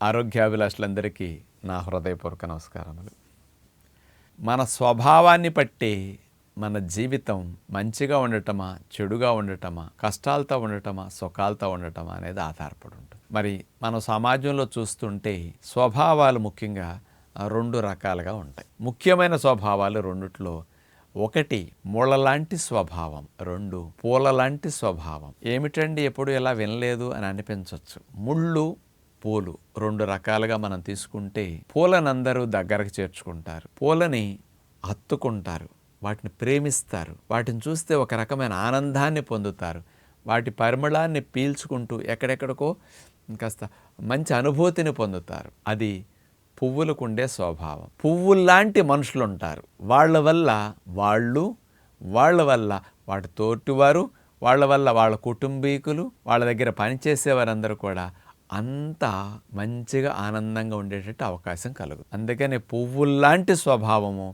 ఆరోగ్యాభిలాషులందరికీ నా హృదయపూర్వక నమస్కారములు. మన స్వభావాన్ని బట్టి మన జీవితం మంచిగా ఉండటమా, చెడుగా ఉండటమా, కష్టాలతో ఉండటమా, సుఖాలతో ఉండటమా అనేది ఆధారపడి ఉంటుంది. మరి మనం సమాజంలో చూస్తుంటే స్వభావాలు ముఖ్యంగా రెండు రకాలుగా ఉంటాయి. ముఖ్యమైన స్వభావాలు రెండిట్లో ఒకటి ముళ్ళలాంటి స్వభావం, రెండు పూలలాంటి స్వభావం. ఏమిటండి ఎప్పుడు ఇలా వినలేదు అని అనిపించవచ్చు. ముళ్ళు పూలు రెండు రకాలుగా మనం తీసుకుంటే పూలను అందరూ దగ్గరకు చేర్చుకుంటారు, పూలని హత్తుకుంటారు, వాటిని ప్రేమిస్తారు, వాటిని చూస్తే ఒక రకమైన ఆనందాన్ని పొందుతారు, వాటి పరిమళాన్ని పీల్చుకుంటూ ఎక్కడెక్కడికో కాస్త మంచి అనుభూతిని పొందుతారు. అది పువ్వులకు ఉండే స్వభావం. పువ్వుల్లాంటి మనుషులు ఉంటారు. వాళ్ళ వల్ల వాటి తోటివారు, వాళ్ళ వల్ల వాళ్ళ కుటుంబీకులు, వాళ్ళ దగ్గర పనిచేసేవారందరూ కూడా అంతా మంచిగా ఆనందంగా ఉండేటట్టు అవకాశం కలుగుతుంది. అందుకని పువ్వుల్లాంటి స్వభావము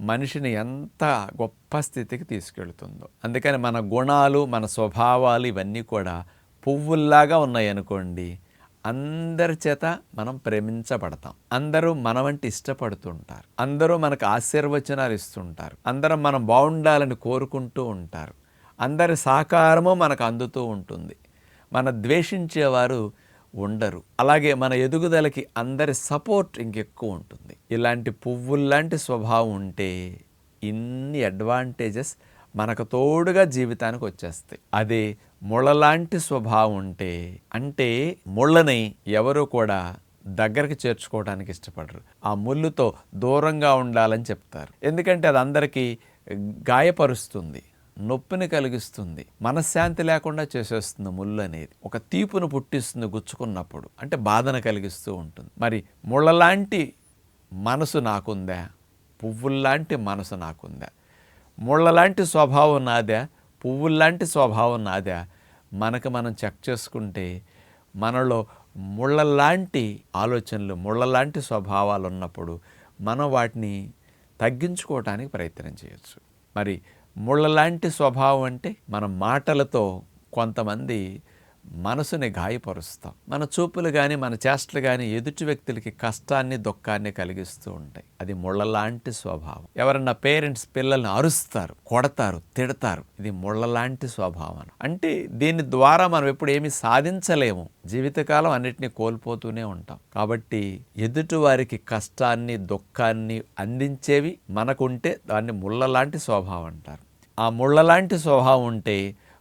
మనిషిని ఎంత గొప్ప స్థితికి తీసుకెళ్తుందో. అందుకని మన గుణాలు, మన స్వభావాలు ఇవన్నీ కూడా పువ్వుల్లాగా ఉన్నాయి అనుకోండి, అందరి చేత మనం ప్రేమించబడతాం. అందరూ మన వంటి ఇష్టపడుతుంటారు, అందరూ మనకు ఆశీర్వచనాలు ఇస్తుంటారు, అందరం మనం బాగుండాలని కోరుకుంటూ ఉంటారు, అందరి సహకారము మనకు అందుతూ ఉంటుంది. మన ద్వేషించేవారు ఉండరు. అలాగే మన ఎదుగుదలకి అందరి సపోర్ట్ ఇంకెక్కువ ఉంటుంది. ఇలాంటి పువ్వుల్లాంటి స్వభావం ఉంటే ఇన్ని అడ్వాంటేజెస్ మనకు తోడుగా జీవితానికి వచ్చేస్తాయి. అదే ముళ్ళలాంటి స్వభావం ఉంటే, అంటే ముళ్ళని ఎవరు కూడా దగ్గరికి చేర్చుకోవడానికి ఇష్టపడరు. ఆ ముళ్ళుతో దూరంగా ఉండాలని చెప్తారు. ఎందుకంటే అది అందరికీ గాయపరుస్తుంది, నొప్పిని కలిగిస్తుంది, మనశ్శాంతి లేకుండా చేసేస్తుంది. ముళ్ళు అనేది ఒక తీపును పుట్టిస్తుంది గుచ్చుకున్నప్పుడు, అంటే బాధను కలిగిస్తూ ఉంటుంది. మరి ముళ్ళలాంటి మనసు నాకుందా, పువ్వుల్లాంటి మనసు నాకుందా? ముళ్ళలాంటి స్వభావం నాదా, పువ్వుల్లాంటి స్వభావం నాదా? మనకు మనం చెక్ చేసుకుంటే మనలో ముళ్ళలాంటి ఆలోచనలు, ముళ్ళలాంటి స్వభావాలు ఉన్నప్పుడు మనం వాటిని తగ్గించుకోవటానికి ప్రయత్నం చేయొచ్చు. మరి ముళ్ళలాంటి స్వభావం అంటే మన మాటలతో కొంతమంది మనసుని గాయపరుస్తాం. మన చూపులు కానీ మన చేష్టలు కానీ ఎదుటి వ్యక్తులకి కష్టాన్ని, దుఃఖాన్ని కలిగిస్తూ ఉంటాయి. అది ముళ్ళలాంటి స్వభావం. ఎవరన్నా పేరెంట్స్ పిల్లల్ని అరుస్తారు, కొడతారు, తిడతారు. ఇది ముళ్ళలాంటి స్వభావం. అంటే దీని ద్వారా మనం ఎప్పుడు ఏమీ సాధించలేము. జీవితకాలం అన్నిటినీ కోల్పోతూనే ఉంటాం. కాబట్టి ఎదుటి వారికి కష్టాన్ని, దుఃఖాన్ని అందించేవి మనకుంటే దాన్ని ముళ్ళలాంటి స్వభావం అంటారు. ఆ ముళ్ళలాంటి స్వభావం ఉంటే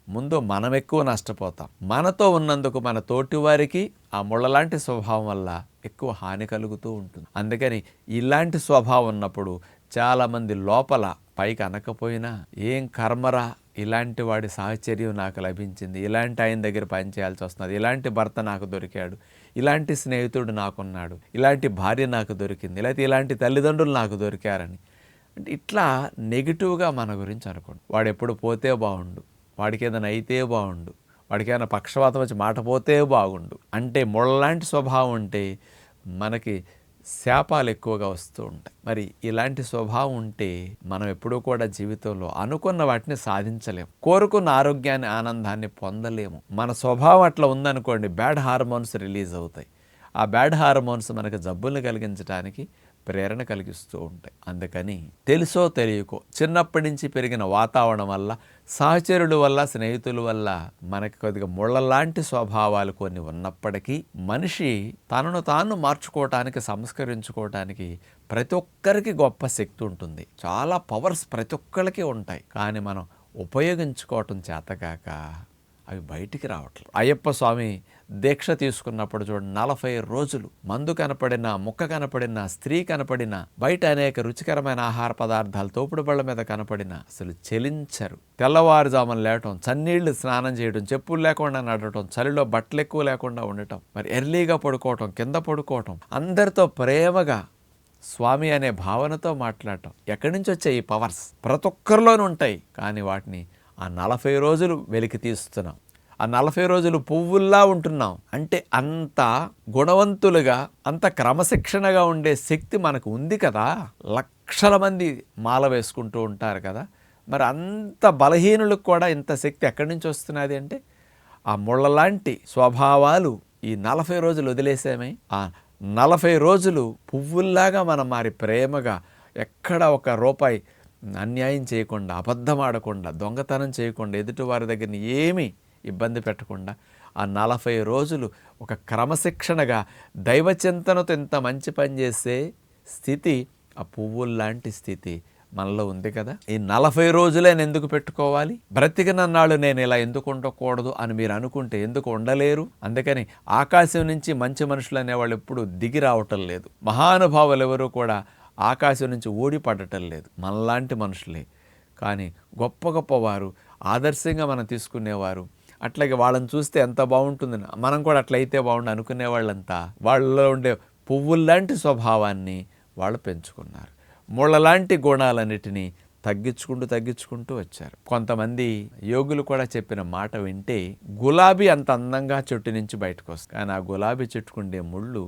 ముందు మనం ఎక్కువ నష్టపోతాం. మనతో ఉన్నందుకు మన తోటి వారికి ఆ ముళ్ళలాంటి స్వభావం వల్ల ఎక్కువ హాని కలుగుతూ ఉంటుంది. అందుకని ఇలాంటి స్వభావం ఉన్నప్పుడు చాలామంది లోపల పైకి అనకపోయినా ఏం కర్మరా, ఇలాంటి వాడి సాహచర్యం నాకు లభించింది, ఇలాంటి ఆయన దగ్గర పనిచేయాల్సి వస్తున్నది, ఇలాంటి భర్త నాకు దొరికాడు, ఇలాంటి స్నేహితుడు నాకున్నాడు, ఇలాంటి భార్య నాకు దొరికింది, లేకపోతే ఇలాంటి తల్లిదండ్రులు నాకు దొరికారని, అంటే ఇట్లా నెగిటివ్గా మన గురించి అనుకోండి. వాడు ఎప్పుడు పోతే బాగుండు, వాడికి ఏదైనా అయితే బాగుండు, వాడికి ఏదైనా పక్షవాతం వచ్చి మాట పోతే బాగుండు, అంటే ముళ్ళలాంటి స్వభావం ఉంటే మనకి శాపాలు ఎక్కువగా వస్తూ ఉంటాయి. మరి ఇలాంటి స్వభావం ఉంటే మనం ఎప్పుడూ కూడా జీవితంలో అనుకున్న వాటిని సాధించలేము, కోరుకున్న ఆరోగ్యాన్ని, ఆనందాన్ని పొందలేము. మన స్వభావం అట్లా ఉందనుకోండి, బ్యాడ్ హార్మోన్స్ రిలీజ్ అవుతాయి. ఆ బ్యాడ్ హార్మోన్స్ మనకు జబ్బుల్ని కలిగించడానికి ప్రేరణ కలిగిస్తూ ఉంటాయి. అందుకని తెలుసో తెలియకో చిన్నప్పటి నుంచి పెరిగిన వాతావరణం వల్ల, సహచరుల వల్ల, స్నేహితుల వల్ల మనకి కొద్దిగా ముళ్ళలాంటి స్వభావాలు కొన్ని ఉన్నప్పటికీ మనిషి తనను తాను మార్చుకోవటానికి, సంస్కరించుకోవటానికి ప్రతి ఒక్కరికి గొప్ప శక్తి ఉంటుంది. చాలా పవర్స్ ప్రతి ఒక్కరికి ఉంటాయి. కానీ మనం ఉపయోగించుకోవటం చేతకాక అవి బయటికి రావట్లేదు. అయ్యప్ప స్వామి దీక్ష తీసుకున్నప్పుడు చూడండి, 40 రోజులు మందు కనపడినా, ముక్క కనపడినా, స్త్రీ కనపడినా, బయట అనేక రుచికరమైన ఆహార పదార్థాలు తోపుడు బళ్ళ మీద కనపడినా అసలు చెలించరు. తెల్లవారుజామున లేవటం, చన్నీళ్లు స్నానం చేయడం, చెప్పులు లేకుండా నడవటం, చలిలో బట్టలు ఎక్కువ లేకుండా ఉండటం, మరి ఎర్లీగా పడుకోవటం, కింద పడుకోవటం, అందరితో ప్రేమగా స్వామి అనే భావనతో మాట్లాడటం. ఎక్కడి నుంచి వచ్చాయి ఈ పవర్స్? ప్రతి ఒక్కరిలోనూ ఉంటాయి. కానీ వాటిని ఆ 40 రోజులు వెలికి తీస్తున్నాం. ఆ 40 రోజులు పువ్వుల్లా ఉంటున్నాం. అంటే అంత గుణవంతులుగా, అంత క్రమశిక్షణగా ఉండే శక్తి మనకు ఉంది కదా. లక్షల మంది మాల వేసుకుంటూ ఉంటారు కదా. మరి అంత బలహీనులకు కూడా ఇంత శక్తి ఎక్కడి నుంచి వస్తున్నది అంటే ఆ ముళ్ళలాంటి స్వభావాలు ఈ 40 రోజులు వదిలేసామే, ఆ 40 రోజులు పువ్వుల్లాగా మనం మారి ప్రేమగా ఎక్కడ ఒక రూపాయి అన్యాయం చేయకుండా, అబద్ధం ఆడకుండా, దొంగతనం చేయకుండా, ఎదుటివారి దగ్గర ఏమీ ఇబ్బంది పెట్టకుండా ఆ 40 రోజులు ఒక క్రమశిక్షణగా దైవచింతనతో ఇంత మంచి పని చేసే స్థితి, ఆ పువ్వుల్లాంటి స్థితి మనలో ఉంది కదా. ఈ 40 రోజులే నేను ఎందుకు పెట్టుకోవాలి, బ్రతికినన్నాళ్ళు నేను ఇలా ఎందుకు ఉండకూడదు అని మీరు అనుకుంటే ఎందుకు ఉండలేరు. అందుకని ఆకాశం నుంచి మంచి మనుషులు అనేవాళ్ళు ఎప్పుడు దిగి రావటం లేదు. మహానుభావులు ఎవరు కూడా ఆకాశం నుంచి ఊడిపడటం లేదు, మనలాంటి మనుషులే. కానీ గొప్ప గొప్పవారు, ఆదర్శంగా మనం తీసుకునేవారు, అట్లాగే వాళ్ళని చూస్తే ఎంత బాగుంటుంది, మనం కూడా అట్లయితే బాగుండు అనుకునే వాళ్ళంతా వాళ్ళలో ఉండే పువ్వుల్లాంటి స్వభావాన్ని వాళ్ళు పెంచుకున్నారు. ముళ్ళలాంటి గుణాలన్నిటినీ తగ్గించుకుంటూ వచ్చారు. కొంతమంది యోగులు కూడా చెప్పిన మాట వింటే గులాబీ అంత అందంగా చెట్టు నుంచి బయటకు వస్తుంది, కానీ ఆ గులాబీ చెట్టుకుండే ముళ్ళు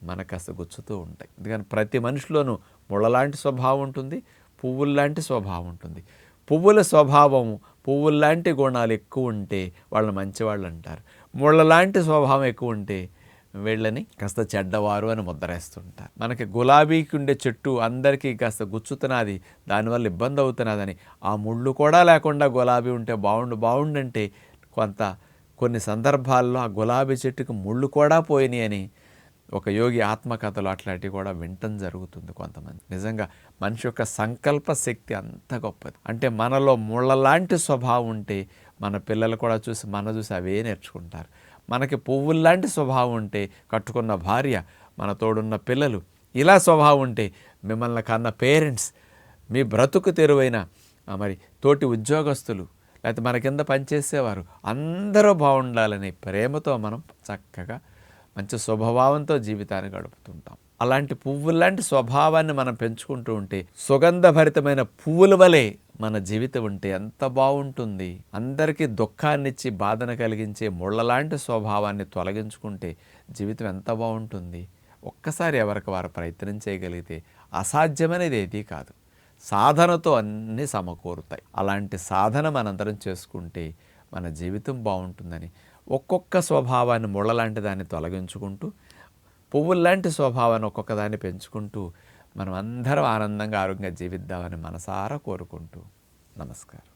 మనకు కాస్త గుచ్చుతూ ఉంటాయి. అందుకని ప్రతి మనిషిలోనూ ముళ్ళలాంటి స్వభావం ఉంటుంది, పువ్వుల్లాంటి స్వభావం ఉంటుంది. పువ్వుల స్వభావం, పువ్వుల్లాంటి గుణాలు ఎక్కువ ఉంటే వాళ్ళని మంచివాళ్ళు అంటారు. ముళ్ళలాంటి స్వభావం ఎక్కువ ఉంటే వీళ్ళని కాస్త చెడ్డవారు అని ముద్రేస్తుంటారు. మనకి గులాబీకి ఉండే చెట్టు అందరికీ కాస్త గుచ్చుతున్నది, దానివల్ల ఇబ్బంది అవుతున్నదని ఆ ముళ్ళు కూడా లేకుండా గులాబీ ఉంటే బాగుండంటే కొన్ని సందర్భాల్లో ఆ గులాబీ చెట్టుకి ముళ్ళు కూడా పోయినాయి అని ఒక యోగి ఆత్మకథలు అట్లాంటివి కూడా వినటం జరుగుతుంది. కొంతమంది నిజంగా మనిషి యొక్క సంకల్ప శక్తి అంత గొప్పది. అంటే మనలో ముళ్ళలాంటి స్వభావం ఉంటే మన పిల్లలు కూడా చూసి అవే నేర్చుకుంటారు. మనకి పువ్వుల్లాంటి స్వభావం ఉంటే కట్టుకున్న భార్య, మన తోడున్న పిల్లలు ఇలా స్వభావం ఉంటే మిమ్మల్ని కన్న పేరెంట్స్, మీ బ్రతుకు తెరువైన మరి తోటి ఉద్యోగస్తులు, లేకపోతే మన కింద పనిచేసేవారు అందరూ బాగుండాలని ప్రేమతో మనం చక్కగా మంచి స్వభావంతో జీవితాన్ని గడుపుతుంటాం. అలాంటి పువ్వులాంటి స్వభావాన్ని మనం పెంచుకుంటూ ఉంటే, సుగంధభరితమైన పువ్వుల వలె మన జీవితం ఉంటే ఎంత బాగుంటుంది. అందరికీ దుఃఖాన్నిచ్చి బాధను కలిగించే ముళ్ళలాంటి స్వభావాన్ని తొలగించుకుంటే జీవితం ఎంత బాగుంటుంది. ఒక్కసారి ఎవరికి వారు ప్రయత్నం చేయగలిగితే అసాధ్యమనేది ఏదీ కాదు. సాధనతో అన్నీ సమకూరుతాయి. అలాంటి సాధన మనందరం చేసుకుంటే మన జీవితం బాగుంటుందని, ఒక్కొక్క స్వభావాన్ని ముళ్ళలాంటి దాన్ని తొలగించుకుంటూ, పువ్వుల్లాంటి స్వభావాన్ని ఒక్కొక్క దాన్ని పెంచుకుంటూ మనం అందరం ఆనందంగా ఆరోగ్యంగా జీవిద్దామని మనసారా కోరుకుంటూ నమస్కారం.